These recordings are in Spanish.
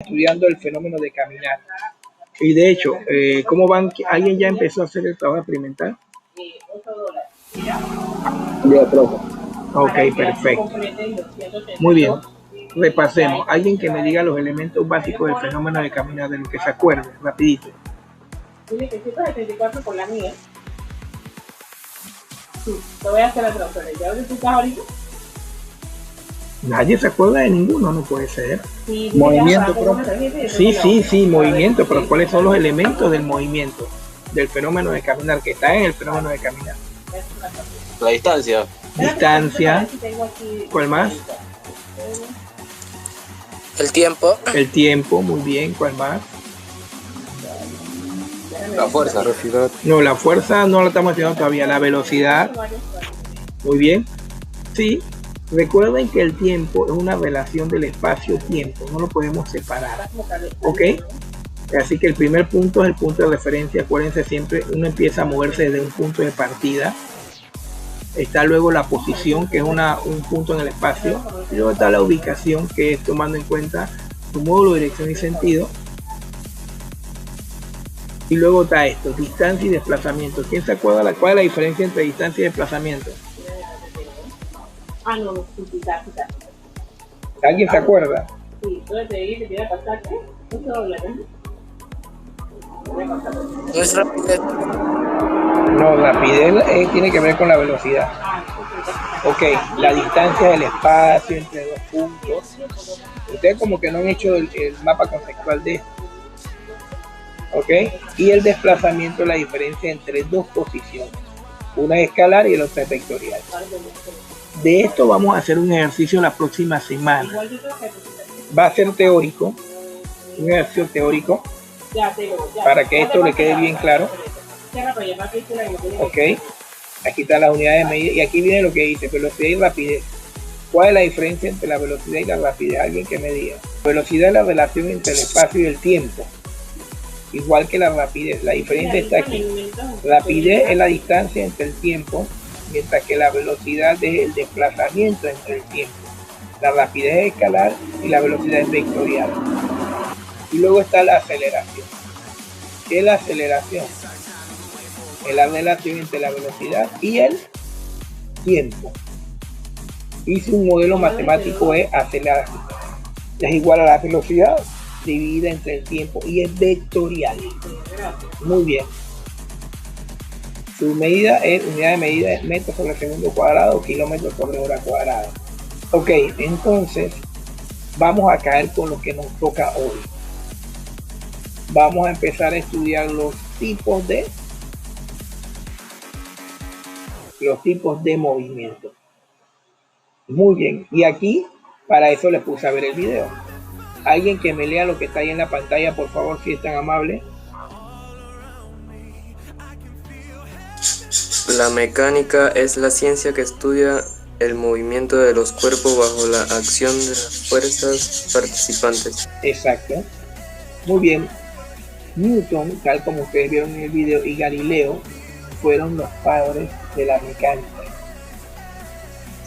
estudiando el fenómeno de caminar. Y de hecho, ¿cómo van? ¿Alguien ya empezó a hacer el trabajo experimental? Ya, profe. Ok, perfecto. Muy bien. Repasemos. Alguien que me diga los elementos básicos del fenómeno de caminar, de lo que se acuerde, rapidito. 774 por la mía. Sí, te voy a hacer la transferencia. ¿Dónde tú estás ahorita? Nadie se acuerda de ninguno, no puede ser. Sí, Movimiento, profe. Sí, movimiento, pero ¿cuáles son los elementos del movimiento? Del fenómeno de caminar, que está en el fenómeno de caminar. La distancia. Distancia. ¿Cuál más? El tiempo. El tiempo, muy bien. ¿Cuál más? La fuerza. Velocidad. No, la fuerza no la estamos estudiando todavía. La velocidad. Muy bien. Sí. Recuerden que el tiempo es una relación del espacio-tiempo. No lo podemos separar. ¿Ok? Así que el primer punto es el punto de referencia. Acuérdense siempre, uno empieza a moverse desde un punto de partida. Está luego la posición, que es un punto en el espacio. Y luego está la ubicación, que es tomando en cuenta su módulo, dirección y sentido. Y luego está esto, distancia y desplazamiento. ¿Quién se acuerda cuál es la diferencia entre distancia y desplazamiento? No, quizás. ¿Alguien se acuerda? Sí, entonces te dije que te iba a pasar, ¿qué? No se dobla, ¿no? No es rapidez. No, rapidez tiene que ver con la velocidad. Ok, la distancia del espacio entre dos puntos. Ustedes como que no han hecho el mapa conceptual de esto. Ok, y el desplazamiento es la diferencia entre dos posiciones. Una es escalar y el otro es vectorial. De esto vamos a hacer un ejercicio la próxima semana. Va a ser teórico, un ejercicio teórico, para que esto le quede bien claro. Ok, aquí está la unidad de medida y aquí viene lo que dice velocidad y rapidez. ¿Cuál es la diferencia entre la velocidad y la rapidez? Alguien que me diga. Velocidad es la relación entre el espacio y el tiempo, igual que la rapidez. La diferencia está aquí. Rapidez es la distancia entre el tiempo, mientras que la velocidad es el desplazamiento entre el tiempo. La rapidez es escalar y la velocidad es vectorial. Y luego está la aceleración. ¿Qué es la aceleración? Es la relación entre la velocidad y el tiempo. Hice un modelo matemático de aceleración. Es igual a la velocidad dividida entre el tiempo y es vectorial. Muy bien. Su medida es, unidad de medida es metros sobre segundo cuadrado, kilómetros sobre hora cuadrada. Ok, entonces vamos a caer con lo que nos toca hoy. Vamos a empezar a estudiar los tipos de movimiento. Muy bien, y aquí para eso les puse a ver el video. Alguien que me lea lo que está ahí en la pantalla, por favor, si es tan amable. La mecánica es la ciencia que estudia el movimiento de los cuerpos bajo la acción de las fuerzas participantes. Exacto. Muy bien. Newton, tal como ustedes vieron en el video, y Galileo fueron los padres de la mecánica.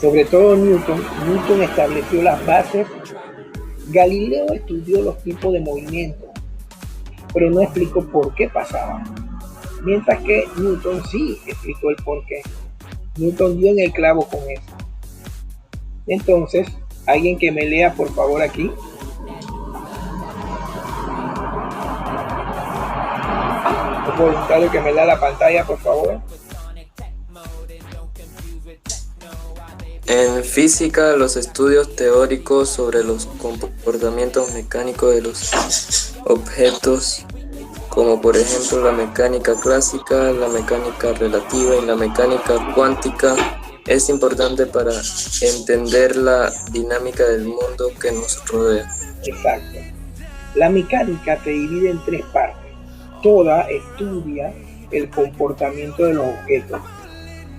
Sobre todo Newton estableció las bases. Galileo estudió los tipos de movimiento, pero no explicó por qué pasaban. Mientras que Newton sí explicó el por qué. Newton dio en el clavo con eso. Entonces, alguien que me lea por favor aquí. Un voluntario que me lea la pantalla por favor. En física, los estudios teóricos sobre los comportamientos mecánicos de los objetos, como por ejemplo la mecánica clásica, la mecánica relativa y la mecánica cuántica, es importante para entender la dinámica del mundo que nos rodea. Exacto. La mecánica se divide en tres partes. Toda estudia el comportamiento de los objetos.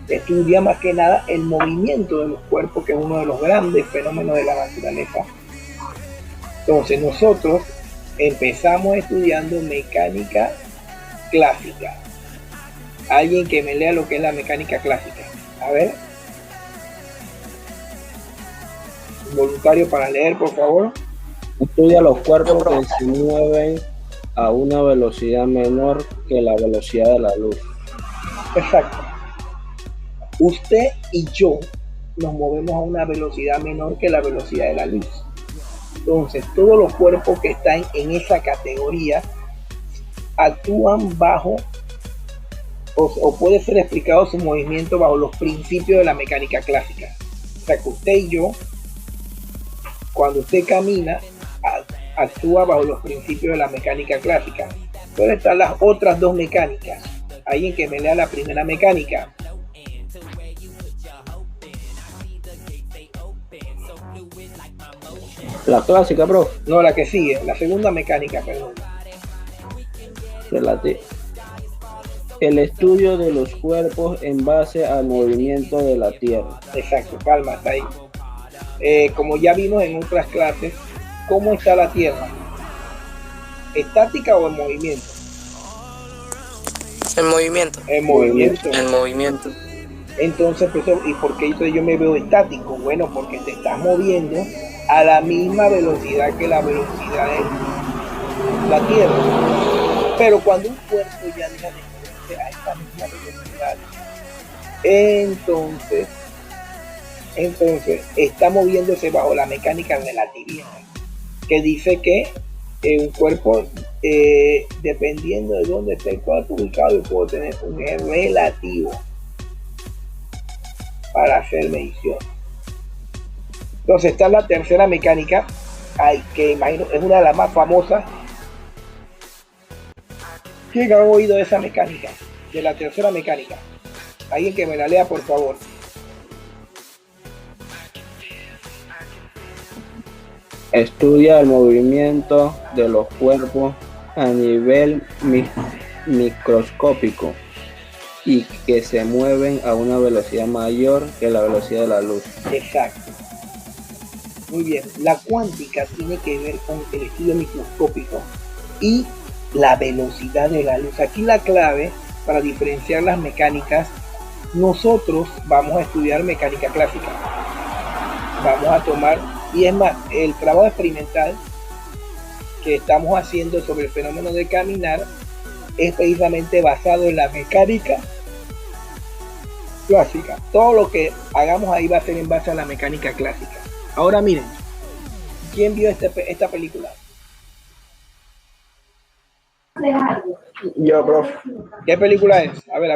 Estudia más que nada el movimiento de los cuerpos, que es uno de los grandes fenómenos de la naturaleza. Entonces nosotros empezamos estudiando mecánica clásica. Alguien que me lea lo que es la mecánica clásica. A ver. Un voluntario para leer, por favor. Estudia los cuerpos que se mueven a una velocidad menor que la velocidad de la luz. Exacto. Usted y yo nos movemos a una velocidad menor que la velocidad de la luz. Entonces, todos los cuerpos que están en esa categoría actúan bajo o puede ser explicado su movimiento bajo los principios de la mecánica clásica. O sea que usted y yo, cuando usted camina, actúa bajo los principios de la mecánica clásica. Pero están las otras dos mecánicas. Alguien que me lea la primera mecánica. La clásica, profe. No, la que sigue, la segunda mecánica, perdón. El estudio de los cuerpos en base al movimiento de la Tierra. Exacto, calma, está ahí. Como ya vimos en otras clases, ¿cómo está la Tierra? ¿Estática o en movimiento? En movimiento. En movimiento. En movimiento. Entonces, pues, ¿y por qué yo me veo estático? Bueno, porque te estás moviendo a la misma velocidad que la velocidad de la Tierra. Pero cuando un cuerpo ya deja de moverse a esta misma velocidad, entonces está moviéndose bajo la mecánica relativista, que dice que un cuerpo, dependiendo de dónde esté el cuerpo ubicado, yo puedo tener un eje relativo para hacer medición. Entonces está la tercera mecánica, que imagino es una de las más famosas. ¿Quién ha oído de esa mecánica? De la tercera mecánica. Alguien que me la lea, por favor. Estudia el movimiento de los cuerpos a nivel microscópico y que se mueven a una velocidad mayor que la velocidad de la luz. Exacto. Muy bien. La cuántica tiene que ver con el estudio microscópico y la velocidad de la luz. Aquí la clave para diferenciar las mecánicas, nosotros vamos a estudiar mecánica clásica. Vamos a tomar, y es más, el trabajo experimental que estamos haciendo sobre el fenómeno de caminar es precisamente basado en la mecánica clásica. Todo lo que hagamos ahí va a ser en base a la mecánica clásica. Ahora miren, ¿quién vio esta película? Yo, profe. ¿Qué película es? A ver.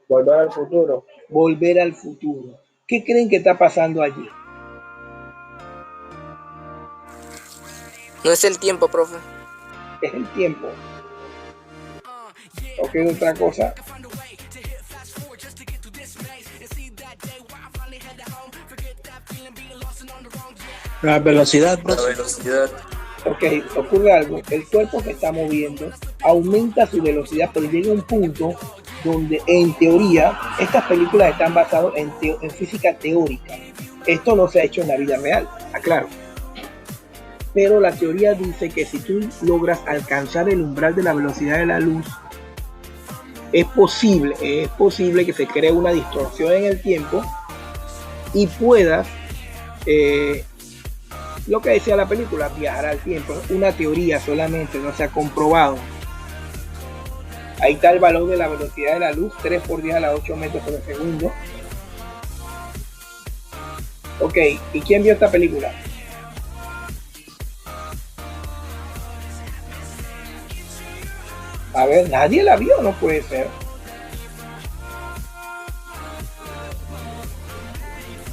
Volver al futuro. Volver al futuro. ¿Qué creen que está pasando allí? No es el tiempo, profe. Es el tiempo. ¿O qué otra cosa? La velocidad, La profe. velocidad. Ok, ocurre algo. El cuerpo se está moviendo, aumenta su velocidad, pero llega a un punto donde, en teoría, estas películas están basadas en física teórica. Esto no se ha hecho en la vida real, aclaro. Pero la teoría dice que si tú logras alcanzar el umbral de la velocidad de la luz, es posible que se cree una distorsión en el tiempo y puedas, lo que decía la película, viajar al tiempo. Una teoría solamente, no se ha comprobado. Ahí está el valor de la velocidad de la luz, 3 por 10 a la 8 metros por segundo. Ok, ¿y quién vio esta película? A ver, nadie la vio, no puede ser.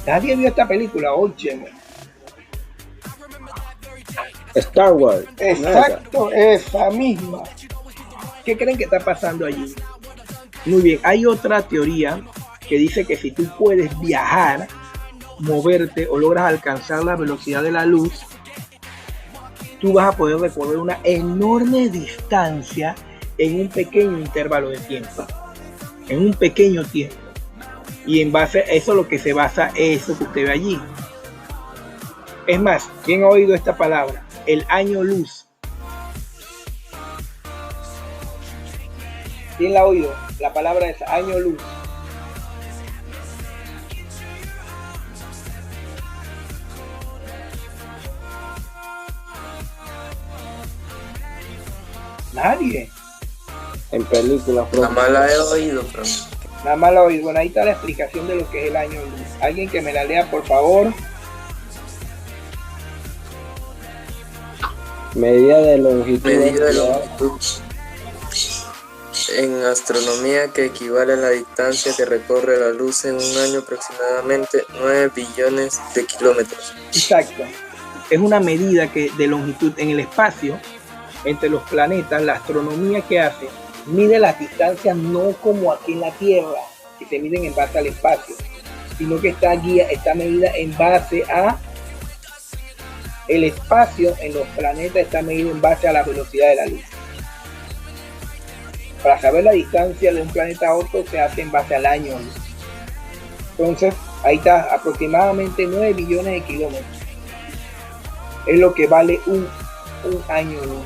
Nadie vio esta película, óyeme. Star Wars. Exacto, esa misma. ¿Qué creen que está pasando allí? Muy bien, hay otra teoría que dice que si tú puedes viajar, moverte o logras alcanzar la velocidad de la luz, tú vas a poder recorrer una enorme distancia en un pequeño intervalo de tiempo. En un pequeño tiempo. Y en base a eso lo que se basa es eso que usted ve allí. Es más, ¿quién ha oído esta palabra? El año luz. ¿Quién la ha oído? La palabra es año luz. Nadie. En películas, Nada profe. más la he oído, profe. Nada más la oí. Bueno, ahí está la explicación de lo que es el año luz. Alguien que me la lea, por favor. Medida de longitud. Medida de longitud en astronomía que equivale a la distancia que recorre la luz en un año, aproximadamente 9 billones de kilómetros. Exacto. Es una medida de longitud en el espacio entre los planetas. La astronomía que hace mide las distancias no como aquí en la Tierra, que se miden en base al espacio, sino que está medida en base a el espacio en los planetas, está medido en base a la velocidad de la luz. Para saber la distancia de un planeta a otro se hace en base al año luz. Entonces, ahí está, aproximadamente 9 billones de kilómetros. Es lo que vale un año luz.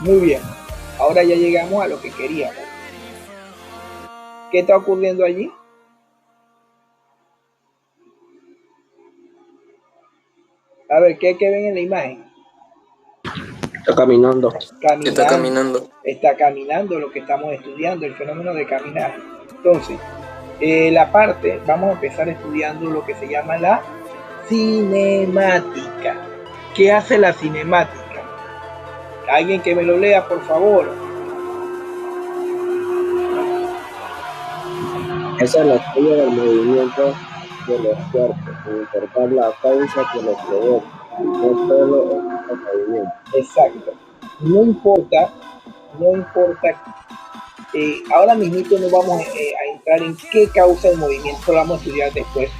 Muy bien, ahora ya llegamos a lo que queríamos. ¿Qué está ocurriendo allí? A ver, ¿qué ven en la imagen? Está caminando. Está caminando. Está caminando lo que estamos estudiando, el fenómeno de caminar. Entonces, vamos a empezar estudiando lo que se llama la cinemática. ¿Qué hace la cinemática? Alguien que me lo lea, por favor. Esa es la estudia del movimiento de los cuerpos, sin importar la causa que los provoca, no solo el movimiento. Exacto. No importa. Ahora mismo no vamos a entrar en qué causa el movimiento, lo vamos a estudiar después.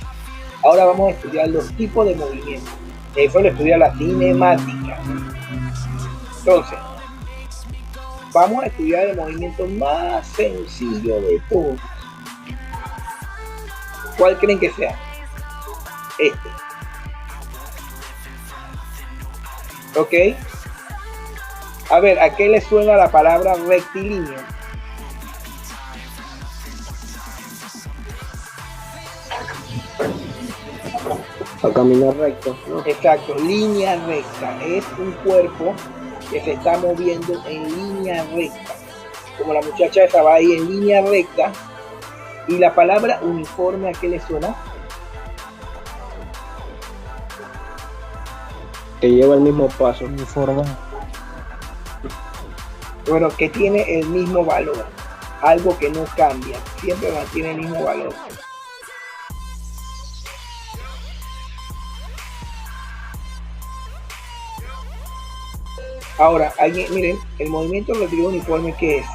Ahora vamos a estudiar los tipos de movimiento. Eso lo estudia la cinemática. Entonces, vamos a estudiar el movimiento más sencillo de todos. ¿Cuál creen que sea? Este. ¿Ok? A ver, ¿a qué le suena la palabra rectilíneo? A caminar recto, ¿no? Exacto, línea recta. Es un cuerpo que se está moviendo en línea recta. Como la muchacha esa va ahí en línea recta. Y la palabra uniforme, ¿a qué le suena? Que lleva el mismo paso. Uniforme. Bueno, que tiene el mismo valor. Algo que no cambia. Siempre mantiene el mismo valor. Ahora, miren, el movimiento rectilíneo uniforme, ¿qué es?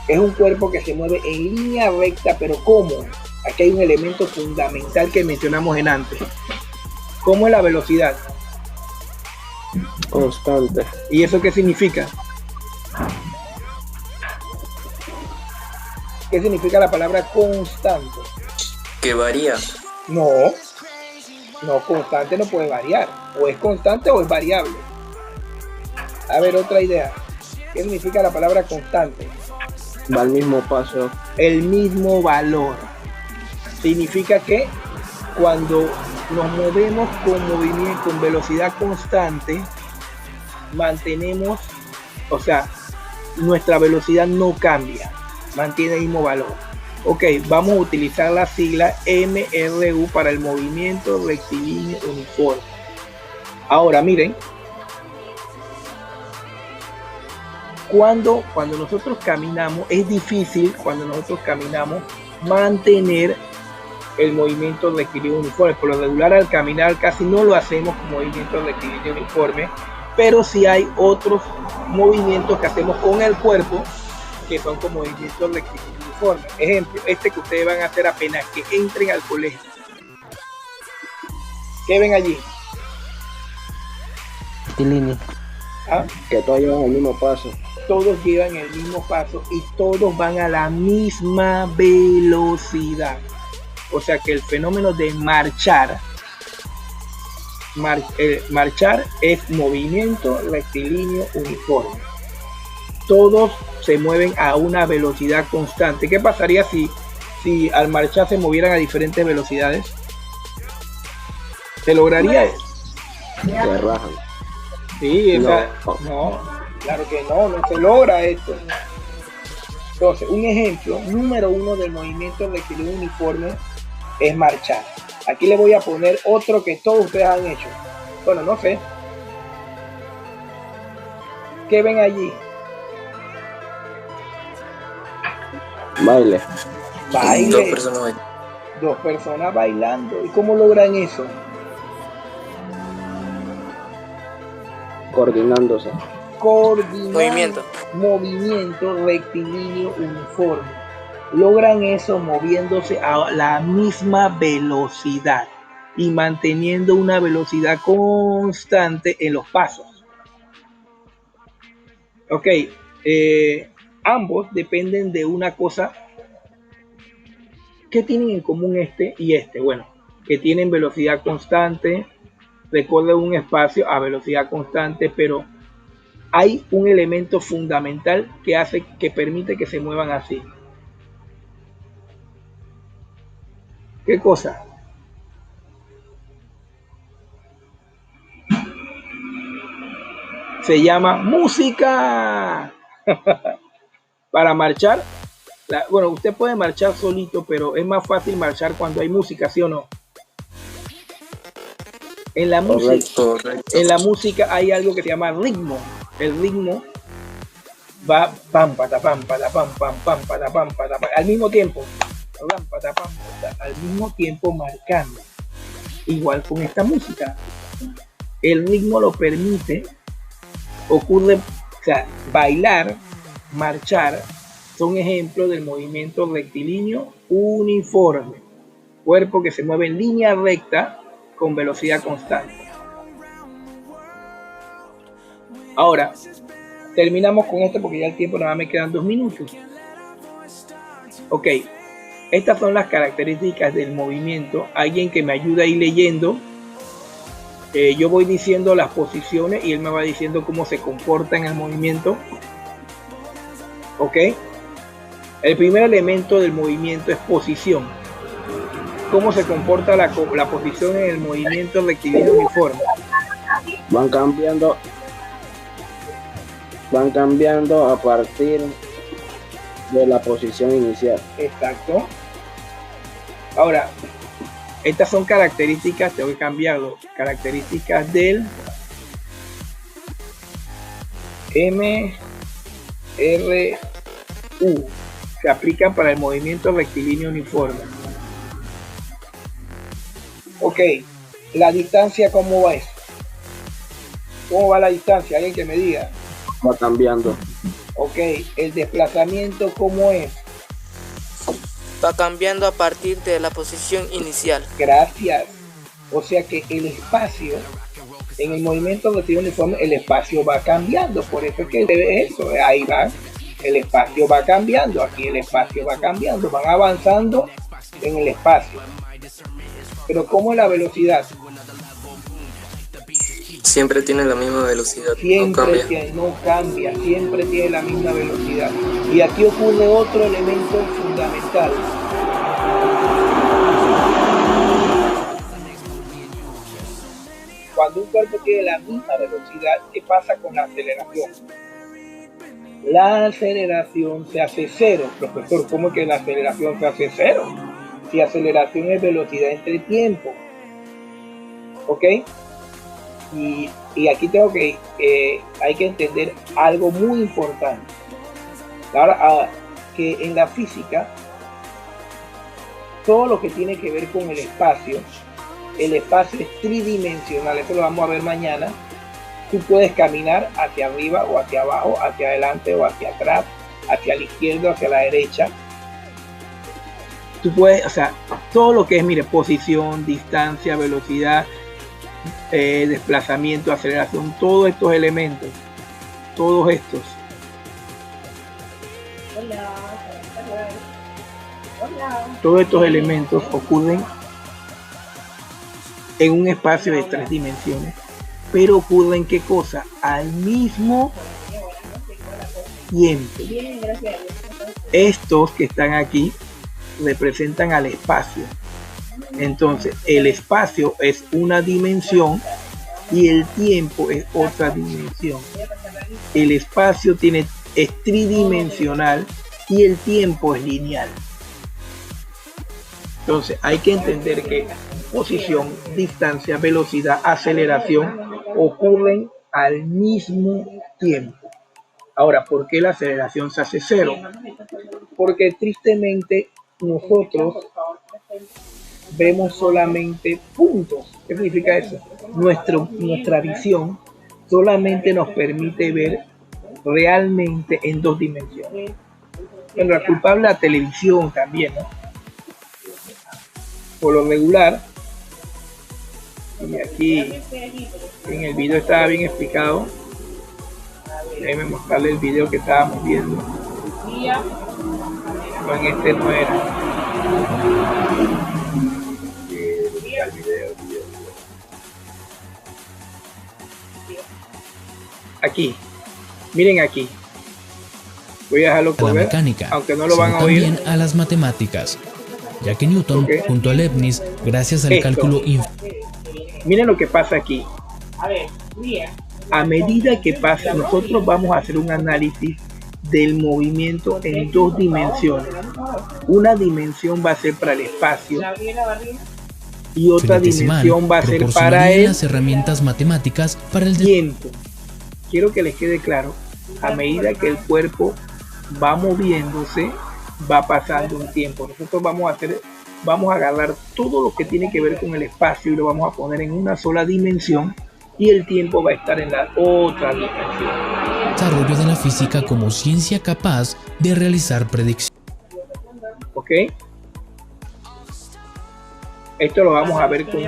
Es un cuerpo que se mueve en línea recta, pero ¿cómo? Aquí hay un elemento fundamental que mencionamos en antes. ¿Cómo es la velocidad? Constante. ¿Y eso qué significa? ¿Qué significa la palabra constante? Que varía. No, constante no puede variar. O es constante o es variable. A ver, otra idea. ¿Qué significa la palabra constante? Va al mismo paso. El mismo valor. Significa que cuando nos movemos con velocidad constante, mantenemos, o sea, nuestra velocidad no cambia, mantiene el mismo valor. Ok, vamos a utilizar la sigla MRU para el movimiento rectilíneo uniforme. Ahora miren, cuando nosotros caminamos, es difícil cuando nosotros caminamos mantener el movimiento rectilíneo uniforme. Por lo regular, al caminar casi no lo hacemos con movimiento rectilíneo uniforme, pero sí hay otros movimientos que hacemos con el cuerpo que son con movimientos rectilíneo uniforme. Ejemplo, este que ustedes van a hacer apenas que entren al colegio. ¿Qué ven allí? Rectilíneo. ¿Ah? Que todos llevan el mismo paso. Todos llevan el mismo paso y todos van a la misma velocidad. O sea que el fenómeno de marchar es movimiento rectilíneo uniforme. Todos se mueven a una velocidad constante. ¿Qué pasaría si al marchar se movieran a diferentes velocidades? ¿Se lograría eso? Se rajan. Sí, No. no, claro que no, no se logra esto. Entonces, un ejemplo número uno del movimiento rectilíneo uniforme es marchar. Aquí le voy a poner otro que todos ustedes han hecho. Bueno, no sé. ¿Qué ven allí? Baile. Baile. Dos personas bailan. 2 personas bailando. ¿Y cómo logran eso? Coordinándose. Coordinando. Movimiento rectilíneo uniforme. Logran eso moviéndose a la misma velocidad y manteniendo una velocidad constante en los pasos. Ok, ambos dependen de una cosa. ¿Qué tienen en común este y este? Bueno, que tienen velocidad constante, recorren un espacio a velocidad constante, pero hay un elemento fundamental que permite que se muevan así. ¿Qué cosa? Se llama música. Para marchar, bueno, usted puede marchar solito, pero es más fácil marchar cuando hay música, ¿sí o no? En la música hay algo que se llama ritmo. El ritmo va pam pata pam pata pam pam pam pata pam pata pam, al mismo tiempo, pam pata pam pata, al mismo tiempo marcando. Igual con esta música, el ritmo lo permite. Ocurre, o sea, bailar, marchar son ejemplos del movimiento rectilíneo uniforme, cuerpo que se mueve en línea recta con velocidad constante. Ahora terminamos con esto porque ya el tiempo nada más me quedan 2 minutos. Ok, estas son las características del movimiento. Alguien que me ayude a ir leyendo. Yo voy diciendo las posiciones y él me va diciendo cómo se comporta en el movimiento. Ok, el primer elemento del movimiento es posición. ¿Cómo se comporta la posición en el movimiento rectilíneo uniforme? Van cambiando a partir de la posición inicial. Exacto. Ahora, estas son características, tengo que cambiarlo, características del MRU, se aplican para el movimiento rectilíneo uniforme. Ok, la distancia, ¿cómo va eso? ¿Cómo va la distancia? Alguien que me diga. Va cambiando. Ok, el desplazamiento, ¿cómo es? Va cambiando a partir de la posición inicial. Gracias. O sea que el espacio, en el movimiento rectilíneo uniforme, el espacio va cambiando. Por eso es que debe eso. Ahí va. El espacio va cambiando. Aquí el espacio va cambiando. Van avanzando en el espacio. Pero ¿cómo es la velocidad? Siempre tiene la misma velocidad. Siempre no cambia. Siempre tiene la misma velocidad. Y aquí ocurre otro elemento fundamental. Cuando un cuerpo tiene la misma velocidad, ¿qué pasa con la aceleración? La aceleración se hace cero. Profesor, ¿cómo es que la aceleración se hace cero? Si aceleración es velocidad entre tiempo. ¿Ok? Y aquí tengo que, hay que entender algo muy importante. Ahora, que en la física, todo lo que tiene que ver con el espacio es tridimensional. Eso lo vamos a ver mañana. Tú puedes caminar hacia arriba o hacia abajo, hacia adelante o hacia atrás, hacia la izquierda o hacia la derecha. Tú puedes, o sea, todo lo que es, mire, posición, distancia, velocidad, desplazamiento, aceleración, todos estos elementos, todos estos. Todos estos elementos ocurren en un espacio de 3 dimensiones, pero ocurren ¿qué cosa? Al mismo tiempo. Estos que están aquí representan al espacio. Entonces, el espacio es una dimensión y el tiempo es otra dimensión. El espacio es tridimensional y el tiempo es lineal. Entonces, hay que entender que posición, distancia, velocidad, aceleración ocurren al mismo tiempo. Ahora, ¿por qué la aceleración se hace cero? Porque tristemente nosotros vemos solamente puntos. ¿Qué significa eso? Nuestra visión solamente nos permite ver realmente en dos dimensiones. Bueno, la culpable es la televisión también, ¿no? Por lo regular, y aquí en el video estaba bien explicado. Déjenme mostrarle el video que estábamos viendo. No, en este no era. Aquí, miren aquí. Voy a dejarlo por ver, mecánica, aunque no lo van a oír. También a las matemáticas, ya que Newton, junto a Leibniz, gracias al cálculo miren lo que pasa aquí. A medida que pasa, nosotros vamos a hacer un análisis del movimiento en dos dimensiones. Una dimensión va a ser para el espacio y otra dimensión va a ser para las herramientas matemáticas para el tiempo. Quiero que les quede claro, a medida que el cuerpo va moviéndose, va pasando un tiempo. Nosotros vamos a agarrar todo lo que tiene que ver con el espacio y lo vamos a poner en una sola dimensión y el tiempo va a estar en la otra dimensión. Desarrollo de la física como ciencia capaz de realizar predicciones. ¿Ok? Esto lo vamos a ver con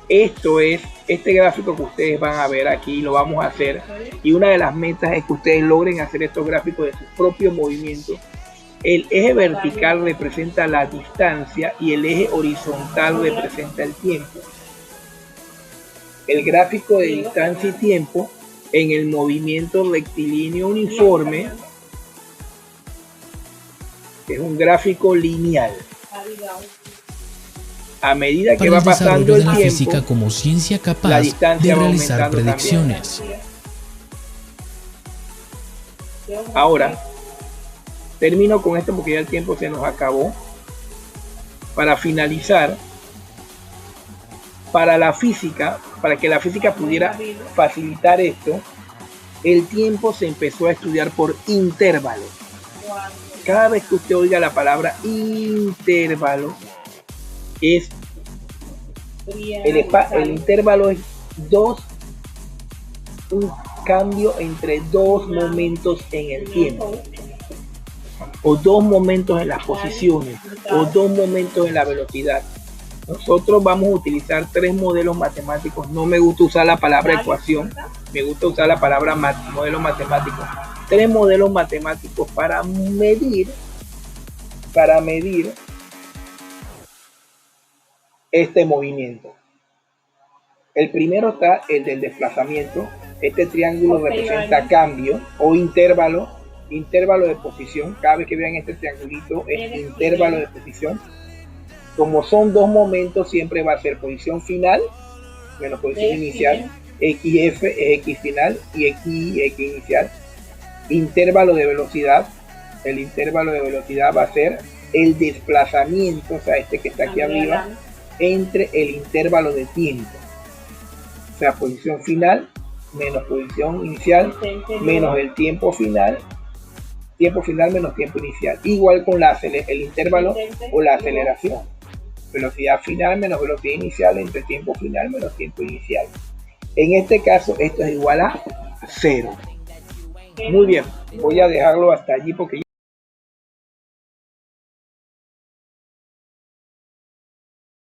esto es este gráfico que ustedes van a ver aquí, lo vamos a hacer, y una de las metas es que ustedes logren hacer estos gráficos de sus propios movimientos. El eje vertical representa la distancia y el eje horizontal representa el tiempo. El gráfico de distancia y tiempo en el movimiento rectilíneo uniforme es un gráfico lineal. A medida que va pasando el tiempo, física como ciencia capaz de realizar predicciones. Ahora, termino con esto porque ya el tiempo se nos acabó. Para finalizar, para que la física pudiera facilitar esto, el tiempo se empezó a estudiar por intervalos. Cada vez que usted oiga la palabra intervalo, el intervalo es un cambio entre dos momentos en el tiempo, o dos momentos en las posiciones, o dos momentos en la velocidad. Nosotros vamos a utilizar tres modelos matemáticos. No me gusta usar la palabra ecuación, me gusta usar la palabra modelo matemático. Tres modelos matemáticos para medir este movimiento. El primero está el del desplazamiento. Este triángulo representa cambio o intervalo de posición. Cada vez que vean este triangulito es intervalo de posición. Como son dos momentos, siempre va a ser posición final menos posición inicial. XF es X final y X inicial. Intervalo de velocidad. El intervalo de velocidad va a ser el desplazamiento, o sea, este que está aquí arriba, entre el intervalo de tiempo. O sea, posición final menos posición inicial menos el tiempo final menos tiempo inicial. Igual con el intervalo o la aceleración. Velocidad final menos velocidad inicial entre tiempo final menos tiempo inicial. En este caso, esto es igual a 0. Muy bien, voy a dejarlo hasta allí porque